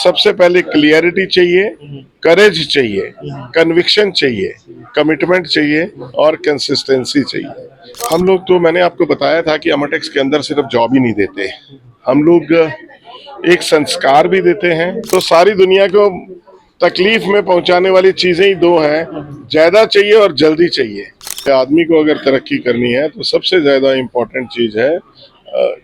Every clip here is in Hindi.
सबसे पहले क्लियरिटी चाहिए, करेज चाहिए, कन्विक्शन चाहिए, कमिटमेंट चाहिए और कंसिस्टेंसी चाहिए। हम लोग तो मैंने आपको बताया था कि अमरटेक्स के अंदर सिर्फ जॉब ही नहीं देते, हम लोग एक संस्कार भी देते हैं। तो सारी दुनिया को तकलीफ में पहुंचाने वाली चीजें ही दो हैं, ज्यादा चाहिए और जल्दी चाहिए। आदमी को अगर तरक्की करनी है तो सबसे ज्यादा इम्पोर्टेंट चीज है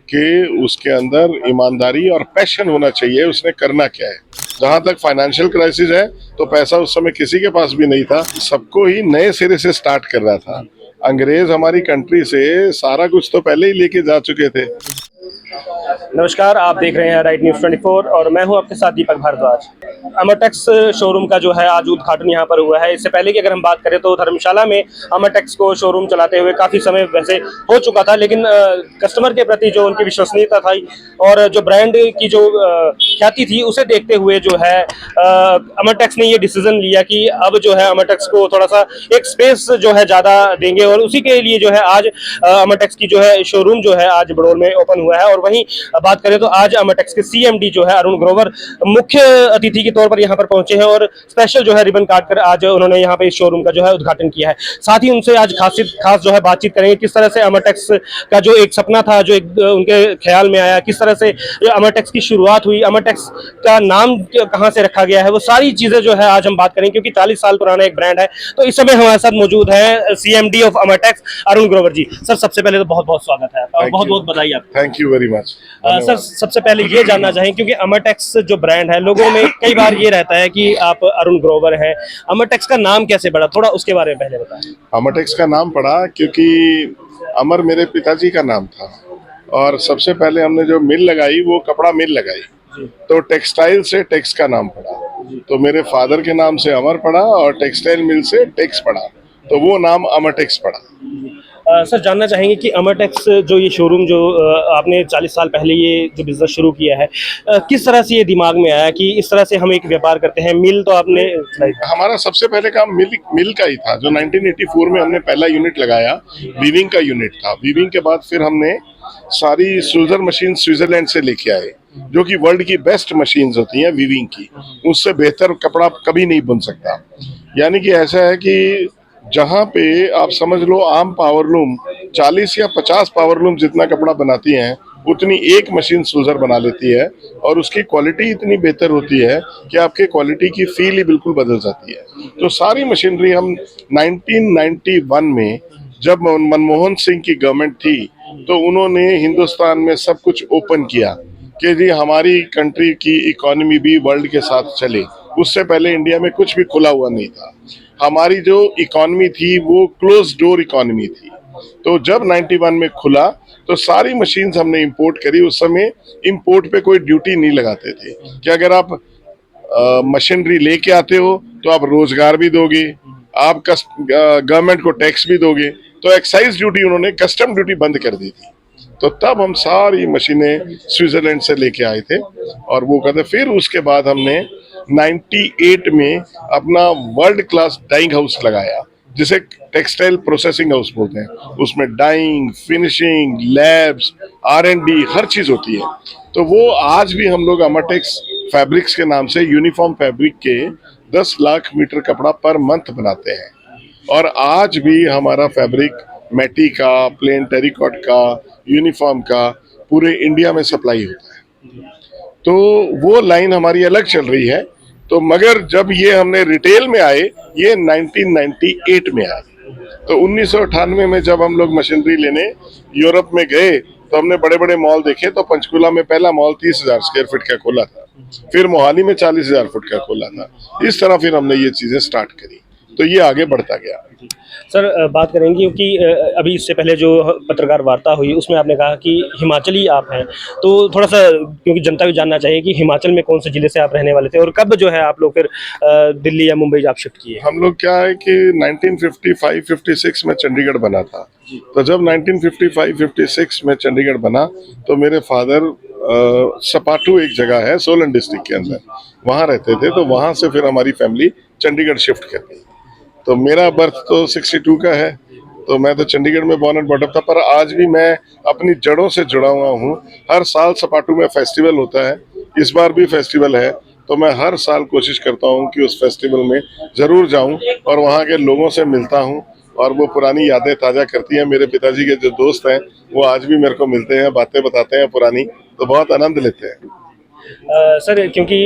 कि उसके अंदर ईमानदारी और पैशन होना चाहिए, उसने करना क्या है। जहां तक फाइनेंशियल क्राइसिस है तो पैसा उस समय किसी के पास भी नहीं था, सबको ही नए सिरे से स्टार्ट कर रहा था। अंग्रेज हमारी कंट्री से सारा कुछ तो पहले ही लेके जा चुके थे। नमस्कार, आप देख रहे हैं राइट न्यूज़ 24 और मैं हूं आपके साथ दीपक भारद्वाज। अमरटेक्स शोरूम का जो है आज उद्घाटन यहां पर हुआ है। इससे पहले की अगर हम बात करें तो धर्मशाला में अमरटेक्स को शोरूम चलाते हुए काफ़ी समय वैसे हो चुका था, लेकिन कस्टमर के प्रति जो उनकी विश्वसनीयता थी और जो ब्रांड की जो ख्याति थी उसे देखते हुए जो है अमरटेक्स ने ये डिसीजन लिया कि अब जो है अमरटेक्स को थोड़ा सा एक स्पेस जो है ज़्यादा देंगे और उसी के लिए जो है आज अमरटेक्स की जो है शोरूम जो है आज बड़ौल में ओपन हुआ है। और वहीं बात करें तो आज अमरटेक्स के सीएमडी जो है अरुण ग्रोवर मुख्य अतिथि के तौर पर यहां पर पहुंचे हैं और स्पेशल जो है रिबन काट कर आज उन्होंने यहां पे इस शोरूम का जो है उद्घाटन किया है। साथ ही उनसे आज खास जो है बातचीत करेंगे किस तरह से अमरटेक्स का जो एक सपना था जो एक उनके ख्याल में आया, किस तरह से अमरटेक्स की शुरुआत हुई, अमरटेक्स का नाम कहां से रखा गया है, वो सारी चीजें जो है आज हम बात करेंगे क्योंकि 40 साल पुराना एक ब्रांड है। तो इस समय हमारे साथ मौजूद है CMD of Amartex Arun Grover ji. Sir, सबसे पहले तो बहुत बहुत स्वागत है आपका, बहुत बहुत बधाई आपको। Thank you very much. Sir, सबसे पहले ये जानना चाहें क्योंकि अमरटेक्स जो ब्रांड है लोगों में कई बार ये रहता है कि आप अरुण ग्रोवर हैं, अमरटेक्स का नाम कैसे पड़ा, थोड़ा उसके बारे में पहले बताएं। अमरटेक्स का नाम पड़ा क्योंकि अमर मेरे पिताजी का नाम था और सबसे पहले हमने जो मिल लगाई वो कपड़ा मिल लगाई, तो टेक्सटाइल से टेक्स का नाम पड़ा। तो मेरे फादर के नाम से अमर पड़ा और टेक्सटाइल मिल से टेक्स पड़ा, तो वो नाम अमरटेक्स पड़ा। सर, जानना चाहेंगे कि अमरटेक्स जो ये शोरूम जो आपने 40 साल पहले ये जो बिजनेस शुरू किया है, किस तरह से ये दिमाग में आया कि इस तरह से हम एक व्यापार करते हैं। मिल तो आपने हमारा सबसे पहले काम मिल का ही था। जो 1984 में हमने पहला यूनिट लगाया वीविंग का यूनिट था। वीविंग के बाद फिर हमने सारी सूजर मशीन स्विट्जरलैंड से लेके आए जो कि वर्ल्ड की बेस्ट मशीन्स होती हैं वीविंग की, उससे बेहतर कपड़ा कभी नहीं बुन सकता। यानी कि ऐसा है कि जहाँ पे आप समझ लो आम पावरलूम 40 या 50 पावरलूम जितना कपड़ा बनाती हैं उतनी एक मशीन सूजर बना लेती है और उसकी क्वालिटी इतनी बेहतर होती है कि आपके क्वालिटी की फील ही बिल्कुल बदल जाती है। तो सारी मशीनरी हम 1991 में जब मनमोहन सिंह की गवर्नमेंट थी तो उन्होंने हिंदुस्तान में सब कुछ ओपन किया कि जी हमारी कंट्री की इकोनॉमी भी वर्ल्ड के साथ चले। उससे पहले इंडिया में कुछ भी खुला हुआ नहीं था। हमारी जो इकोनॉमी थी वो क्लोज डोर इकोनॉमी थी। तो जब 91 में खुला तो सारी मशीन्स हमने इंपोर्ट करी। उस समय इंपोर्ट पे कोई ड्यूटी नहीं लगाते थे कि अगर आप मशीनरी लेके आते हो तो आप रोजगार भी दोगे, आप गवर्नमेंट को टैक्स भी दोगे। तो एक्साइज ड्यूटी उन्होंने, कस्टम ड्यूटी बंद कर दी थी। तो तब हम सारी मशीनें स्विट्जरलैंड से लेके आए थे और वो कहते। फिर उसके बाद हमने 98 में अपना वर्ल्ड क्लास डाइंग हाउस लगाया जिसे टेक्सटाइल प्रोसेसिंग हाउस बोलते हैं। उसमें डाइंग, फिनिशिंग, लैब्स, R&D हर चीज होती है। तो वो आज भी हम लोग अमरटेक्स फैब्रिक्स के नाम से यूनिफॉर्म फैब्रिक के 10 लाख मीटर कपड़ा पर मंथ बनाते हैं और आज भी हमारा फैब्रिक मैटी का, प्लेन टेरिकॉट का, यूनिफॉर्म का पूरे इंडिया में सप्लाई होता है। तो वो लाइन हमारी अलग चल रही है। तो मगर जब ये हमने रिटेल में आए, ये 1998 में आए। तो 1998 में जब हम लोग मशीनरी लेने यूरोप में गए तो हमने बड़े बड़े मॉल देखे। तो पंचकुला में पहला मॉल 30,000 स्क्वायर फीट का खोला था, फिर मोहाली में 40,000 फुट का खोला था। इस तरह फिर हमने ये चीजें स्टार्ट करी, तो ये आगे बढ़ता गया। सर, बात करेंगे क्योंकि अभी इससे पहले जो पत्रकार वार्ता हुई उसमें आपने कहा कि हिमाचली आप हैं, तो थोड़ा सा क्योंकि जनता भी जानना चाहिए कि हिमाचल में कौन से जिले से आप रहने वाले थे और कब जो है आप लोग फिर दिल्ली या मुंबई आप शिफ्ट किए। हम लोग क्या है कि 1955-56 में चंडीगढ़ बना था। तो जब 1955-56 में चंडीगढ़ बना तो मेरे फादर सपाटू एक जगह है सोलन डिस्ट्रिक्ट के अंदर, वहाँ रहते थे। तो वहाँ से फिर हमारी फैमिली चंडीगढ़ शिफ्ट कर गई। तो मेरा बर्थ तो 62 का है, तो मैं तो चंडीगढ़ में बॉर्न एंड बॉर्न अप था। पर आज भी मैं अपनी जड़ों से जुड़ा हुआ हूँ। हर साल सपाटू में फेस्टिवल होता है, इस बार भी फेस्टिवल है। तो मैं हर साल कोशिश करता हूँ कि उस फेस्टिवल में ज़रूर जाऊँ और वहाँ के लोगों से मिलता हूँ और वो पुरानी यादें ताज़ा करती हैं। मेरे पिताजी के जो दोस्त हैं वो आज भी मेरे को मिलते हैं, बातें बताते हैं पुरानी, तो बहुत आनंद लेते हैं। सर क्योंकि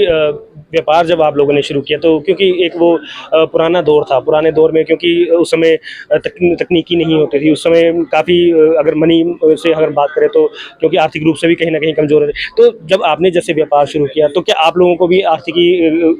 व्यापार जब आप लोगों ने शुरू किया तो क्योंकि एक वो पुराना दौर था, पुराने दौर में क्योंकि उस समय तकनीकी नहीं होती थी, उस समय काफ़ी अगर मनी से अगर बात करें तो क्योंकि आर्थिक रूप से भी कहीं ना कहीं कमज़ोर है, तो जब आपने जैसे व्यापार शुरू किया तो क्या आप लोगों को भी आर्थिकी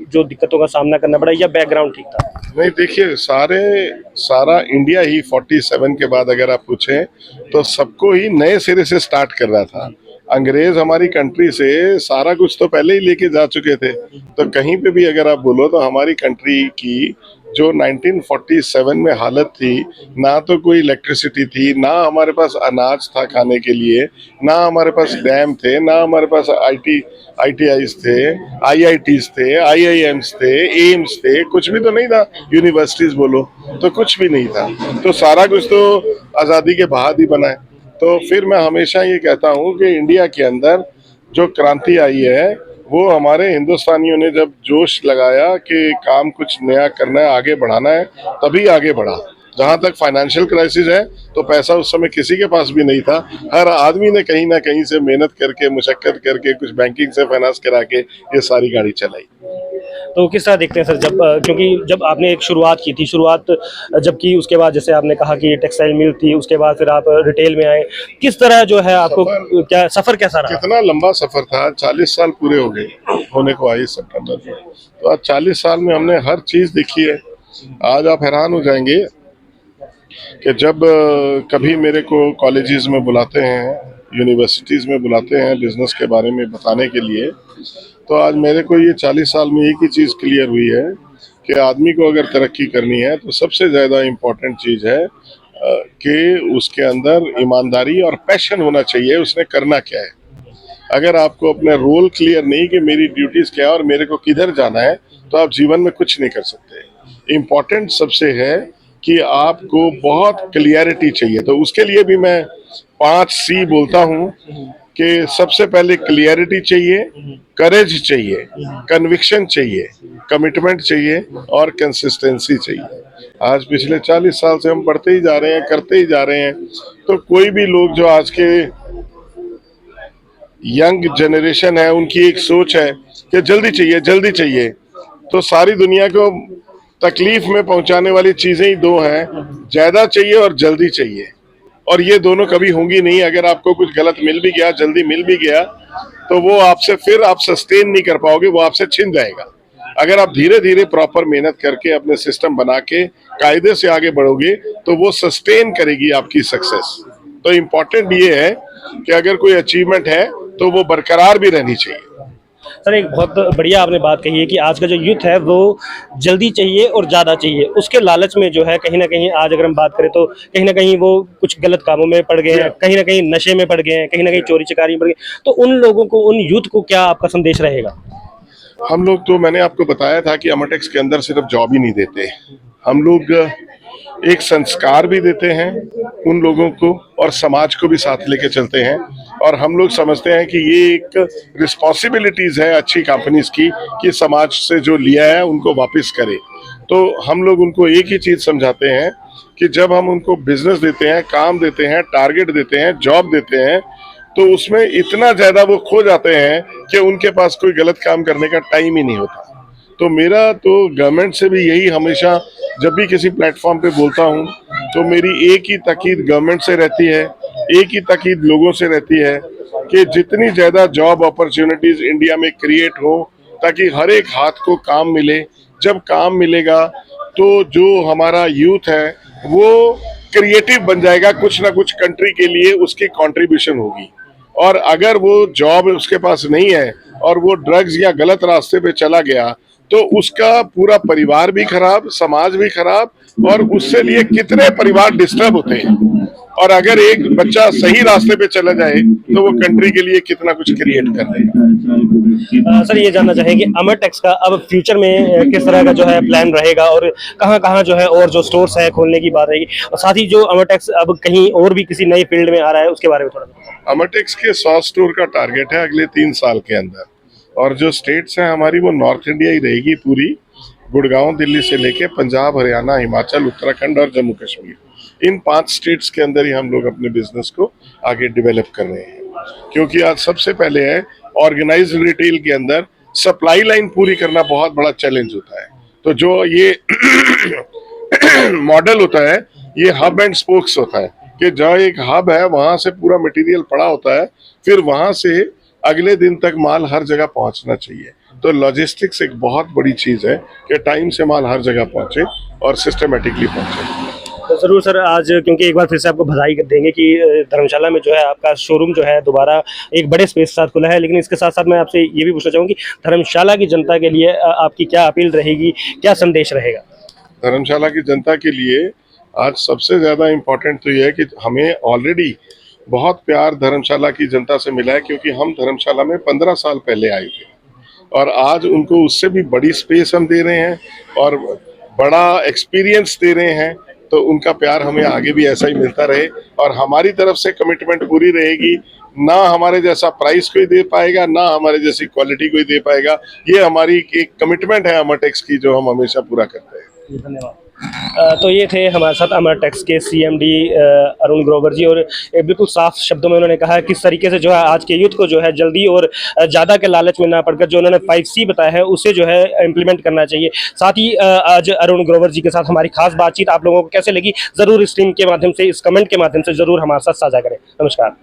जो दिक्कतों का सामना करना पड़ा या बैकग्राउंड ठीक था? नहीं, देखिए, सारा इंडिया ही 47 के बाद अगर आप पूछें तो सबको ही नए सिरे से स्टार्ट कर रहा था। अंग्रेज हमारी कंट्री से सारा कुछ तो पहले ही लेके जा चुके थे, तो कहीं पे भी अगर आप बोलो तो हमारी कंट्री की जो 1947 में हालत थी, ना तो कोई इलेक्ट्रिसिटी थी, ना हमारे पास अनाज था खाने के लिए, ना हमारे पास डैम थे, ना हमारे पास आईटीआईज थे, आईआईटीज थे, आईआईएम्स थे, एम्स थे, कुछ भी तो नहीं था। यूनिवर्सिटीज बोलो तो कुछ भी नहीं था। तो सारा कुछ तो आज़ादी के बाद ही बना है। तो फिर मैं हमेशा ये कहता हूँ कि इंडिया के अंदर जो क्रांति आई है वो हमारे हिंदुस्तानियों ने जब जोश लगाया कि काम कुछ नया करना है, आगे बढ़ाना है, तभी आगे बढ़ा। जहां तक फाइनेंशियल क्राइसिस है तो पैसा उस समय किसी के पास भी नहीं था। हर आदमी ने कहीं ना कहीं से मेहनत करके, मुशक्कत करके, कुछ बैंकिंग से फाइनेंस करा के ये सारी गाड़ी चलाई। तो किस तरह देखते हैं सर जब क्योंकि जब आपने एक शुरुआत की थी, शुरुआत जब की उसके बाद जैसे आपने कहा कि टेक्सटाइल मिल थी, उसके बाद फिर आप रिटेल में आए, किस तरह जो है आपको क्या सफ़र कैसा रहा? कितना लंबा सफर था, 40 साल पूरे हो गए होने को आई सितंबर में। तो आज 40 साल में हमने हर चीज देखी है। आज आप हैरान हो जाएंगे कि जब कभी मेरे को कॉलेजेस में बुलाते हैं, यूनिवर्सिटीज में बुलाते हैं बिजनेस के बारे में बताने के लिए, तो आज मेरे को ये 40 साल में एक ही चीज क्लियर हुई है कि आदमी को अगर तरक्की करनी है तो सबसे ज्यादा इम्पोर्टेंट चीज है कि उसके अंदर ईमानदारी और पैशन होना चाहिए, उसने करना क्या है। अगर आपको अपना रोल क्लियर नहीं कि मेरी ड्यूटीज क्या है और मेरे को किधर जाना है, तो आप जीवन में कुछ नहीं कर सकते। इम्पोर्टेंट सबसे है कि आपको बहुत क्लियरिटी चाहिए। तो उसके लिए भी मैं 5C बोलता हूँ कि सबसे पहले क्लियरिटी चाहिए, करेज चाहिए, कन्विक्शन चाहिए, कमिटमेंट चाहिए और कंसिस्टेंसी चाहिए। आज पिछले 40 साल से हम बढ़ते ही जा रहे हैं, करते ही जा रहे हैं। तो कोई भी लोग जो आज के यंग जनरेशन है, उनकी एक सोच है कि जल्दी चाहिए, जल्दी चाहिए। तो सारी दुनिया को तकलीफ में पहुंचाने वाली चीजें ही दो हैं, ज्यादा चाहिए और जल्दी चाहिए। और ये दोनों कभी होंगी नहीं। अगर आपको कुछ गलत मिल भी गया, जल्दी मिल भी गया, तो वो आपसे फिर आप सस्टेन नहीं कर पाओगे, वो आपसे छिन जाएगा। अगर आप धीरे धीरे प्रॉपर मेहनत करके अपने सिस्टम बना के कायदे से आगे बढ़ोगे तो वो सस्टेन करेगी आपकी सक्सेस। तो इम्पोर्टेंट ये है कि अगर कोई अचीवमेंट है तो वो बरकरार भी रहनी चाहिए। सर एक बहुत बढ़िया आपने बात कही है कि आज का जो यूथ है वो जल्दी चाहिए और ज़्यादा चाहिए, उसके लालच में जो है कहीं ना कहीं आज अगर हम बात करें तो कहीं ना कहीं वो कुछ गलत कामों में पड़ गए हैं, कहीं ना कहीं नशे में पड़ गए हैं, कहीं ना कहीं चोरी चकारी में पड़ गए। तो उन लोगों को, उन यूथ को क्या आपका संदेश रहेगा? हम लोग तो, मैंने आपको बताया था कि अमरटेक्स के अंदर सिर्फ जॉब ही नहीं देते, हम लोग एक संस्कार भी देते हैं उन लोगों को और समाज को भी साथ लेके चलते हैं। और हम लोग समझते हैं कि ये एक रिस्पॉन्सिबिलिटीज है अच्छी कंपनीज की कि समाज से जो लिया है उनको वापस करे। तो हम लोग उनको एक ही चीज समझाते हैं कि जब हम उनको बिजनेस देते हैं, काम देते हैं, टारगेट देते हैं, जॉब देते हैं, तो उसमें इतना ज्यादा वो खो जाते हैं कि उनके पास कोई गलत काम करने का टाइम ही नहीं होता। तो मेरा तो गवर्नमेंट से भी यही, हमेशा जब भी किसी प्लेटफॉर्म पे बोलता हूँ तो मेरी एक ही ताकीद गवर्नमेंट से रहती है, एक ही ताकीद लोगों से रहती है कि जितनी ज्यादा जॉब अपॉर्चुनिटीज इंडिया में क्रिएट हो ताकि हर एक हाथ को काम मिले। जब काम मिलेगा तो जो हमारा यूथ है वो क्रिएटिव बन जाएगा, कुछ ना कुछ कंट्री के लिए उसकी कंट्रीब्यूशन होगी। और अगर वो जॉब उसके पास नहीं है और वो ड्रग्स या गलत रास्ते पे चला गया तो उसका पूरा परिवार भी खराब, समाज भी खराब, और उससे लिए कितने परिवार डिस्टर्ब होते हैं। और अगर एक बच्चा सही रास्ते पे चला जाए तो वो कंट्री के लिए कितना कुछ क्रिएट कर देगा। सर ये जानना चाहेंगे अमरटेक्स का अब फ्यूचर में किस तरह का जो है प्लान रहेगा और कहाँ कहाँ जो है और जो स्टोर्स है खोलने की बात रहेगी, और साथ ही जो अमरटेक्स अब कहीं और भी किसी नए फील्ड में आ रहा है उसके बारे में थोड़ा। अमरटेक्स के 100 स्टोर का टारगेट है अगले 3 साल के अंदर, और जो स्टेट्स हैं हमारी वो नॉर्थ इंडिया ही रहेगी पूरी, गुड़गांव दिल्ली से लेके पंजाब, हरियाणा, हिमाचल, उत्तराखंड और जम्मू कश्मीर, इन 5 स्टेट्स के अंदर ही हम लोग अपने बिजनेस को आगे डेवलप कर रहे हैं। क्योंकि आज सबसे पहले है ऑर्गेनाइज्ड रिटेल के अंदर सप्लाई लाइन पूरी करना बहुत बड़ा चैलेंज होता है। तो जो ये मॉडल होता है ये हब एंड स्पोक्स होता है कि जहाँ एक हब है वहां से पूरा मटेरियल पड़ा होता है, फिर वहां से अगले दिन तक माल हर जगह पहुंचना चाहिए। तो लॉजिस्टिक्स एक बहुत बड़ी चीज है कि टाइम से माल हर जगह पहुंचे और सिस्टमेटिकली पहुंचे। तो ज़रूर सर, आज क्योंकि एक बार फिर से आपको बधाई देंगे कि धर्मशाला में जो है आपका शोरूम जो है दोबारा एक बड़े स्पेस के साथ खुला है, लेकिन इसके साथ साथ मैं आपसे ये भी पूछना चाहूँगी धर्मशाला की जनता के लिए आपकी क्या अपील रहेगी, क्या संदेश रहेगा? धर्मशाला की जनता के लिए आज सबसे ज़्यादा इम्पोर्टेंट तो ये है कि हमें ऑलरेडी बहुत प्यार धर्मशाला की जनता से मिला है, क्योंकि हम धर्मशाला में 15 साल पहले आए थे और आज उनको उससे भी बड़ी स्पेस हम दे रहे हैं और बड़ा एक्सपीरियंस दे रहे हैं। तो उनका प्यार हमें आगे भी ऐसा ही मिलता रहे और हमारी तरफ से कमिटमेंट पूरी रहेगी। ना हमारे जैसा प्राइस कोई दे पाएगा, ना हमारे जैसी क्वालिटी कोई दे पाएगा। ये हमारी एक कमिटमेंट है अमरटेक्स की, जो हम हमेशा पूरा करते हैं। धन्यवाद। तो ये थे हमारे साथ अमरटेक्स के सीएमडी अरुण ग्रोवर जी, और बिल्कुल साफ शब्दों में उन्होंने कहा है किस तरीके से जो है आज के यूथ को जो है जल्दी और ज़्यादा के लालच में ना पड़कर जो उन्होंने 5C बताया है उसे जो है इम्प्लीमेंट करना चाहिए। साथ ही आज अरुण ग्रोवर जी के साथ हमारी खास बातचीत आप लोगों को कैसे लगी, ज़रूर स्ट्रीम के माध्यम से, इस कमेंट के माध्यम से ज़रूर हमारे साथ साझा करें। नमस्कार।